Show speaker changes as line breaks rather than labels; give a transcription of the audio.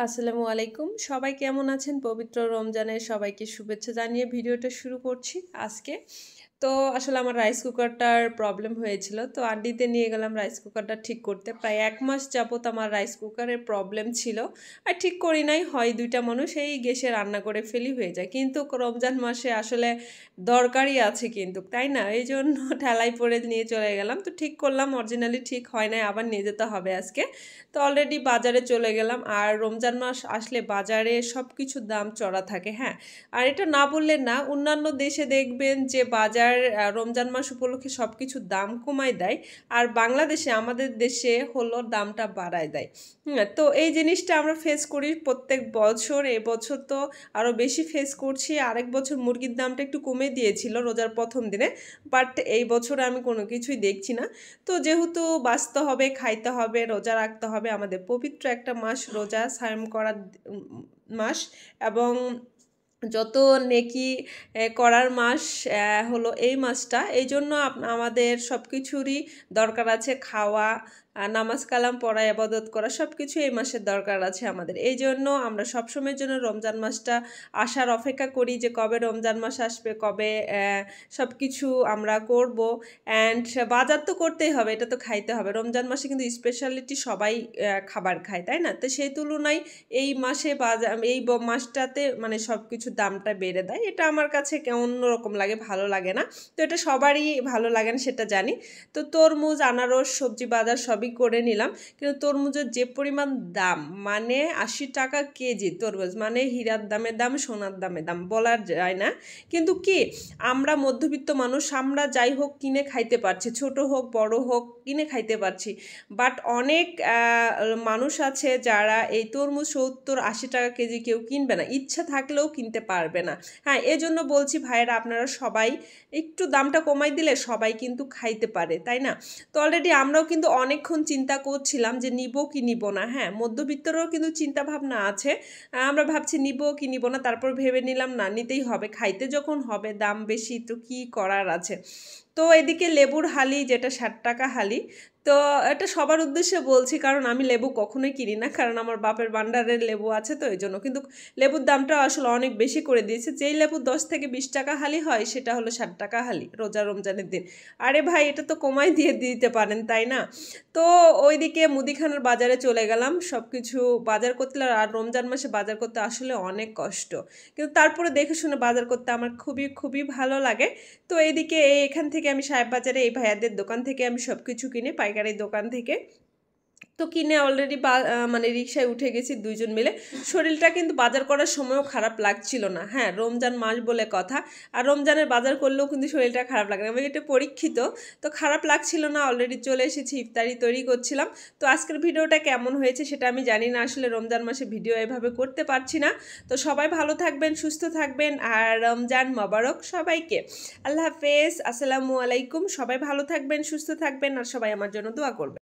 আসসালামু আলাইকুম। সবাই কেমন আছেন? পবিত্র রমজানের সবাইকে শুভেচ্ছা জানিয়ে ভিডিওটা শুরু করছি আজকে। তো আসলে আমার রাইস কুকারটার প্রবলেম হয়েছিল। তো আন্টিতে নিয়ে গেলাম রাইস কুকারটা ঠিক করতে। প্রায় ১ মাস যাবত আমার রাইস কুকারের প্রবলেম ছিল। আর ঠিক করি নাই, হয় ২ টা মানুষ এই গ্যাসে রান্না করে ফেলি হয়ে যায়। কিন্তু রমজান মাসে আসলে দরকারই আছে কিন্তু, তাই না? এইজন্য ঠেলায় পড়ে নিয়ে চলে গেলাম। তো ঠিক করলাম, অরিজিনালি ঠিক হয় নাই, আবার নিয়ে যেতে হবে আজকে। তো অলরেডি বাজারে চলে গেলাম। আর রমজান মাস আসলে বাজারে সব কিছুর দাম চড়া থাকে, হ্যাঁ। আর এটা না বললে না, অন্যান্য দেশে দেখবেন যে বাজার রমজান মাস উপলক্ষে সব কিছুর দাম কমায় দেয়, আর বাংলাদেশে আমাদের দেশে হলো দামটা বাড়ায় দেয়। তো এই জিনিসটা আমরা ফেস করি প্রত্যেক বছর। এবছর তো আরও বেশি ফেস করছি। আরেক বছর মুরগির দামটা একটু কমে দিয়েছিল রোজার প্রথম দিনে, বাট এই বছর আমি কোনো কিছুই দেখছি না। তো যেহেতু বাঁচতে হবে, খাইতে হবে, রোজা রাখতে হবে, আমাদের পবিত্র একটা মাস রোজা সায়ম করার মাস, এবং যত নেকি করার মাস হলো এই মাসটা। এই জন্য আমাদের সব কিছুরই দরকার আছে, খাওয়া, নামাজ কালাম পড়া, ইবাদত করা, সব কিছু এই মাসের দরকার আছে আমাদের। এই জন্য আমরা সবসময়ের জন্য রমজান মাসটা আসার অপেক্ষা করি যে কবে রমজান মাস আসবে, কবে সব কিছু আমরা করব। অ্যান্ড বাজার তো করতেই হবে, এটা তো খাইতে হবে। রমজান মাসে কিন্তু স্পেশালিটি সবাই খাবার খায়, তাই না? তো সেই তুলনায় এই মাসে এই মাসটাতে মানে সব কিছুর দামটা বেড়ে দেয়। এটা আমার কাছে অন্যরকম লাগে, ভালো লাগে না। তো এটা সবারই ভালো লাগে না সেটা জানি। তো তরমুজ, আনারস, সবজি বাজার সবই করে নিলাম। কিন্তু তরমুজের যে পরিমাণ দাম, মানে ৮০ টাকা কেজি তরমুজ, মানে হীরার দামে দাম, সোনার দামে দাম, বলার যায় না। কিন্তু কি, আমরা মধ্যবিত্ত মানুষ, আমরা যাই হোক কিনে খাইতে পারছি, ছোট হোক বড় হোক কিনে খাইতে পারছি। বাট অনেক মানুষ আছে যারা এই তরমুজ ৭০-৮০ টাকা কেজি কেউ কিনবে না, ইচ্ছা থাকলেও কিনতে পারবে না। হ্যাঁ, এজন্য বলছি ভাইয়েরা, আপনারা সবাই একটু দামটা কমাই দিলে সবাই কিন্তু খাইতে পারে, তাই না? তো অলরেডি আমরাও কিন্তু অনেকক্ষণ চিন্তা করছিলাম যে নিব কি নিব না। হ্যাঁ, মধ্যবিত্তরও কিন্তু চিন্তা ভাবনা আছে। আমরা ভাবছি নিব কি নিব না, তারপর ভেবে নিলাম না, নিতেই হবে, খাইতে যখন হবে, দাম বেশি তো কি করার আছে। তো এদিকে লেবুর হালি, যেটা ৬০ টাকা হালি। তো এটা সবার উদ্দেশ্যে বলছি, কারণ আমি লেবু কখনোই কিনি না, কারণ আমার বাপের ভান্ডারের লেবু আছে, তো এই জন্য। কিন্তু লেবুর দামটা আসলে অনেক বেশি করে দিয়েছে। যেই লেবু ১০ থেকে ২০ টাকা হালি হয়, সেটা হলো ৬০ টাকা হালি রমজানের দিন। আরে ভাই, এটা তো কমাই দিয়ে দিতে পারেন, তাই না? তো ওইদিকে মুদিখানার বাজারে চলে গেলাম সব কিছু বাজার করতে। আর রমজান মাসে বাজার করতে আসলে অনেক কষ্ট, কিন্তু তারপরে দেখে শুনে বাজার করতে আমার খুবই খুবই ভালো লাগে। তো এইদিকে এখান থেকে আমি সাহেব বাজারে এই ভাইয়াদের দোকান থেকে আমি সব কিছু কিনে, পাইকারি দোকান থেকে। তো কিনে অলরেডি মানে রিক্সায় উঠে গেছি ২ জন মিলে। শরীরটা কিন্তু বাজার করার সময়ও খারাপ লাগছিল না। হ্যাঁ, রমজান মাস বলে কথা। আর রমজানের বাজার করলেও কিন্তু শরীরটা খারাপ লাগে না, আমি এটা পরীক্ষিত। তো খারাপ লাগছিল না, অলরেডি চলে এসেছি, ইফতারি তৈরি করছিলাম। তো আজকের ভিডিওটা কেমন হয়েছে সেটা আমি জানি না, আসলে রমজান মাসে ভিডিও এভাবে করতে পারছি না। তো সবাই ভালো থাকবেন, সুস্থ থাকবেন, আর রমজান মোবারক সবাইকে। আল্লাহ হাফেজ, আসসালামু আলাইকুম। সবাই ভালো থাকবেন, সুস্থ থাকবেন, আর সবাই আমার জন্য দোয়া করবেন।